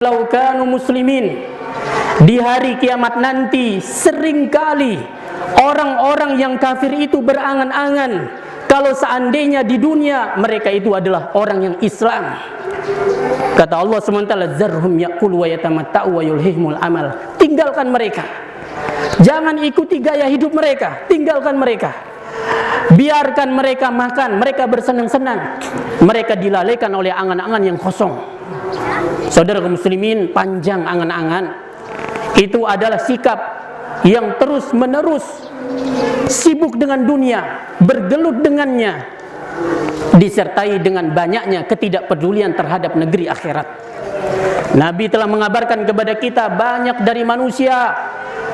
Lau kanu muslimin, di hari kiamat nanti seringkali orang-orang yang kafir itu berangan-angan kalau seandainya di dunia mereka itu adalah orang yang Islam. Kata Allah SWT, zarhum yaqulu wa yatamatta'u wa yulhihimul amal. Tinggalkan mereka, jangan ikuti gaya hidup mereka, tinggalkan mereka. Biarkan mereka makan, mereka bersenang-senang, mereka dilalaikan oleh angan-angan yang kosong. Saudara kaum muslimin, panjang angan-angan itu adalah sikap yang terus menerus sibuk dengan dunia, bergelut dengannya, disertai dengan banyaknya ketidakpedulian terhadap negeri akhirat. Nabi telah mengabarkan kepada kita, banyak dari manusia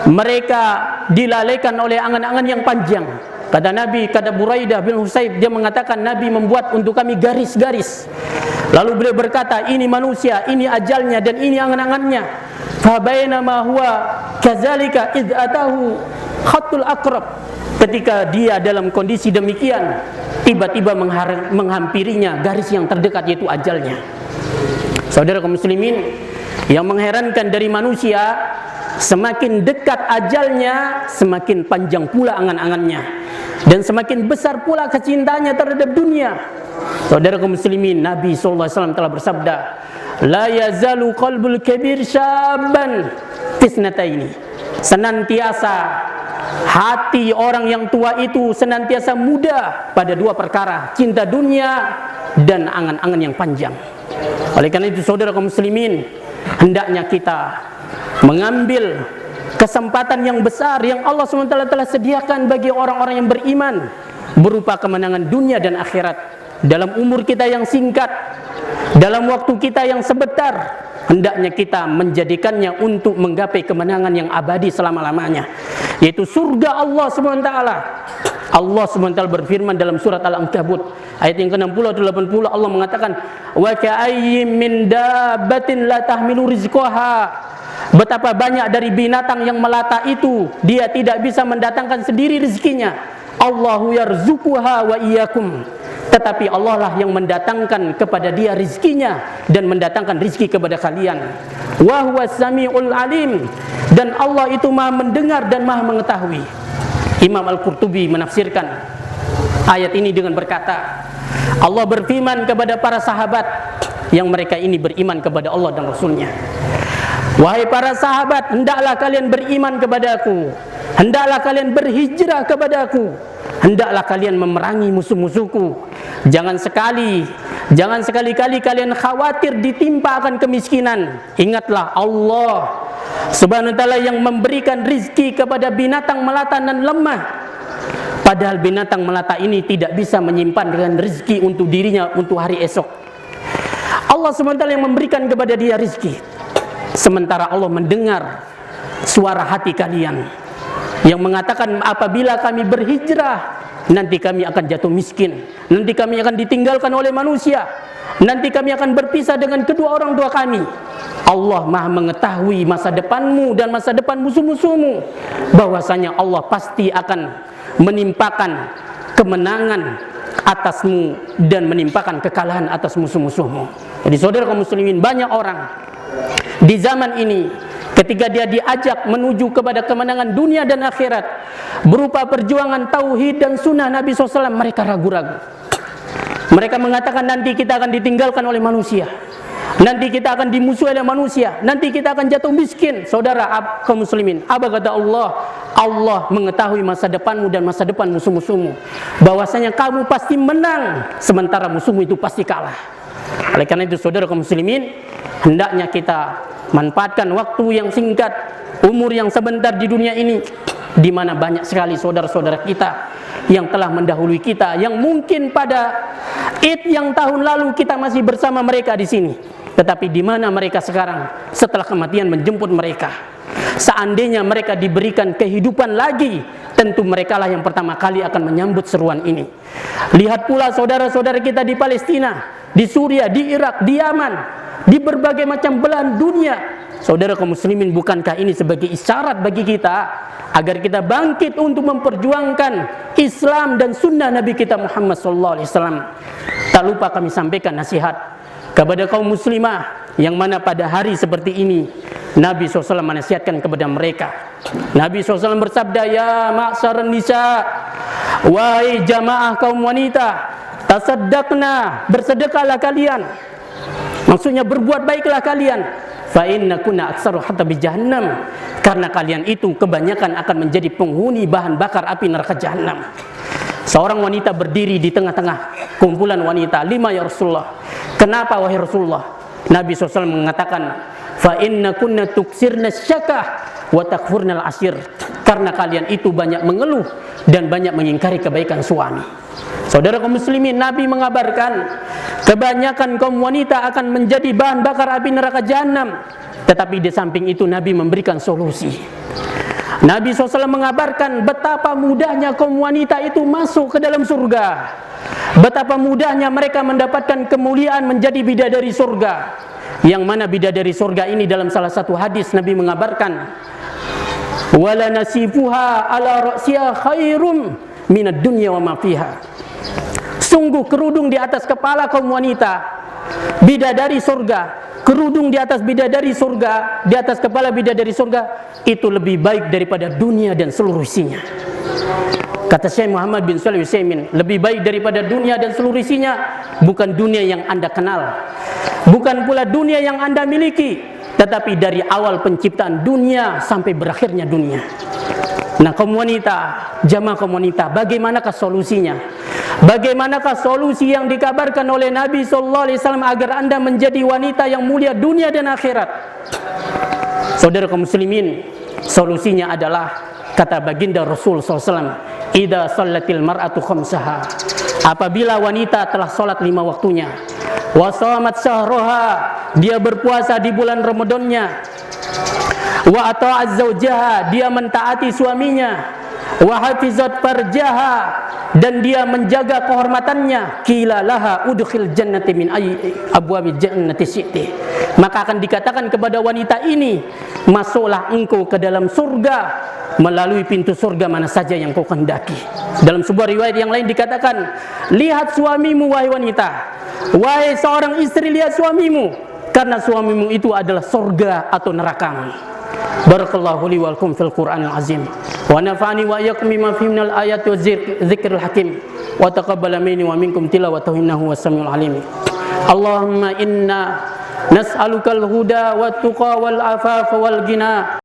mereka dilalaikan oleh angan-angan yang panjang. Kata Nabi, kata Buraidah bin Husayb, dia mengatakan Nabi membuat untuk kami garis-garis. Lalu beliau berkata, ini manusia, ini ajalnya dan ini angan-angannya. Fa bainama huwa kadzalika id atahu khatul aqrab. Ketika dia dalam kondisi demikian, tiba-tiba menghampirinya garis yang terdekat, yaitu ajalnya. Saudara kaum muslimin, yang mengherankan dari manusia, semakin dekat ajalnya, semakin panjang pula angan-angannya, dan semakin besar pula kecintaannya terhadap dunia. Saudara kaum muslimin, Nabi SAW telah bersabda, la yazalu qalbul kabir syabban fisnataini. Senantiasa hati orang yang tua itu senantiasa muda pada dua perkara, cinta dunia dan angan-angan yang panjang. Oleh karena itu saudara kaum muslimin, hendaknya kita mengambil kesempatan yang besar yang Allah SWT telah sediakan bagi orang-orang yang beriman, berupa kemenangan dunia dan akhirat. Dalam umur kita yang singkat, dalam waktu kita yang sebentar, hendaknya kita menjadikannya untuk menggapai kemenangan yang abadi selama-lamanya, yaitu surga Allah SWT. Allah SWT berfirman dalam surat Al-Ankabut ayat yang ke-60 atau 80, Allah mengatakan, wa ka'ayyim min dabbatin la tahmilu rizqaha. Betapa banyak dari binatang yang melata itu, dia tidak bisa mendatangkan sendiri rezekinya. Allahu yarzuquha wa iyyakum. Tetapi Allah lah yang mendatangkan kepada dia rizkinya dan mendatangkan rizki kepada kalian. Wa huwas samiul alim. Dan Allah itu maha mendengar dan maha mengetahui. Imam Al-Qurtubi menafsirkan ayat ini dengan berkata, Allah berfirman kepada para sahabat yang mereka ini beriman kepada Allah dan Rasulnya, wahai para sahabat, hendaklah kalian beriman kepadaku, hendaklah kalian berhijrah kepadaku, hendaklah kalian memerangi musuh-musuhku. Jangan sekali-kali kalian khawatir ditimpa akan kemiskinan. Ingatlah Allah Subhanahu wa ta'ala yang memberikan rizki kepada binatang melata dan lemah, padahal binatang melata ini tidak bisa menyimpan dengan rizki untuk dirinya untuk hari esok. Allah Subhanahu wa ta'ala yang memberikan kepada dia rizki, sementara Allah mendengar suara hati kalian yang mengatakan, apabila kami berhijrah, nanti kami akan jatuh miskin, nanti kami akan ditinggalkan oleh manusia, nanti kami akan berpisah dengan kedua orang tua kami. Allah maha mengetahui masa depanmu dan masa depan musuh-musuhmu, bahwasanya Allah pasti akan menimpakan kemenangan atasmu dan menimpakan kekalahan atas musuh-musuhmu. Jadi saudara kaum muslimin, banyak orang di zaman ini ketika dia diajak menuju kepada kemenangan dunia dan akhirat berupa perjuangan tauhid dan sunnah Nabi SAW, mereka ragu-ragu. Mereka mengatakan, nanti kita akan ditinggalkan oleh manusia, nanti kita akan dimusuhi oleh manusia, nanti kita akan jatuh miskin. Saudara kaum muslimin, apa kata Allah? Allah mengetahui masa depanmu dan masa depan musuh-musuhmu, bahwasanya kamu pasti menang, sementara musuhmu itu pasti kalah. Oleh karena itu saudara kaum muslimin, hendaknya kita manfaatkan waktu yang singkat, umur yang sebentar di dunia ini, di mana banyak sekali saudara-saudara kita yang telah mendahului kita, yang mungkin pada Id yang tahun lalu kita masih bersama mereka di sini, tetapi di mana mereka sekarang setelah kematian menjemput mereka. Seandainya mereka diberikan kehidupan lagi, tentu merekalah yang pertama kali akan menyambut seruan ini. Lihat pula saudara-saudara kita di Palestina, di Suriah, di Irak, di Yaman, di berbagai macam belahan dunia. Saudara kaum muslimin, bukankah ini sebagai isyarat bagi kita agar kita bangkit untuk memperjuangkan Islam dan sunnah Nabi kita Muhammad SAW? Tak lupa kami sampaikan nasihat kepada kaum muslimah yang mana pada hari seperti ini Nabi SAW menasihatkan kepada mereka. Nabi SAW bersabda, ya ma'syaran nisa, wahai jamaah kaum wanita, tasaddaqna, bersedekahlah kalian. Maksudnya berbuat baiklah kalian. Fa inna kunna aktsaru hatta bi jahannam, karena kalian itu kebanyakan akan menjadi penghuni bahan bakar api neraka jahanam. Seorang wanita berdiri di tengah-tengah kumpulan wanita. Lima ya Rasulullah. Kenapa wahai Rasulullah? Nabi SAW mengatakan, fa inna kunna tuksirna syakah wa takfurnal ashir, karena kalian itu banyak mengeluh dan banyak mengingkari kebaikan suami. Saudara kaum muslimin, Nabi mengabarkan kebanyakan kaum wanita akan menjadi bahan bakar api neraka jahanam. Tetapi di samping itu Nabi memberikan solusi. Nabi SAW mengabarkan betapa mudahnya kaum wanita itu masuk ke dalam surga, betapa mudahnya mereka mendapatkan kemuliaan menjadi bidadari surga. Yang mana bidadari surga ini dalam salah satu hadis Nabi mengabarkan, wala nasifuha ala ra'siha khairum minad dunya wa ma fiha. Sungguh kerudung di atas kepala kaum wanita bidadari surga, kerudung di atas bidadari surga, di atas kepala bidadari surga itu lebih baik daripada dunia dan seluruh isinya. Kata Syekh Muhammad bin Shalih Al-Utsaimin, lebih baik daripada dunia dan seluruh isinya bukan dunia yang Anda kenal, bukan pula dunia yang Anda miliki, tetapi dari awal penciptaan dunia sampai berakhirnya dunia. Nah kaum wanita, jamaah kaum wanita, bagaimanakah solusinya? Bagaimanakah solusi yang dikabarkan oleh Nabi SAW agar Anda menjadi wanita yang mulia dunia dan akhirat? Saudara kaum muslimin, solusinya adalah kata baginda Rasul SAW, idza shallatil mar'atu khamsaha, apabila wanita telah salat 5 waktunya, wa shamat syahraha, dia berpuasa di bulan Ramadannya, wa ata'az zaujaha, dia mentaati suaminya, wa hafizat farjaha, dan dia menjaga kehormatannya, qila laha udkhil jannati min ayyi abwabil jannati syi'ti, maka akan dikatakan kepada wanita ini, masuklah engkau ke dalam surga melalui pintu surga mana saja yang kau kehendaki. Dalam sebuah riwayat yang lain dikatakan, lihat suamimu wahai wanita, wahai seorang istri, lihat suamimu, karena suamimu itu adalah surga atau neraka. Barakallahu li wa lakum fil Qur'anil azim wa nafa'ani wa iyyakum bima fihi minal ayati wa dzikril hakim wa taqabbala minni wa minkum tilawatahu innahu was-sami'ul alim. Allahumma inna nas'alukal huda wat tuqa wal afafa wal ghina.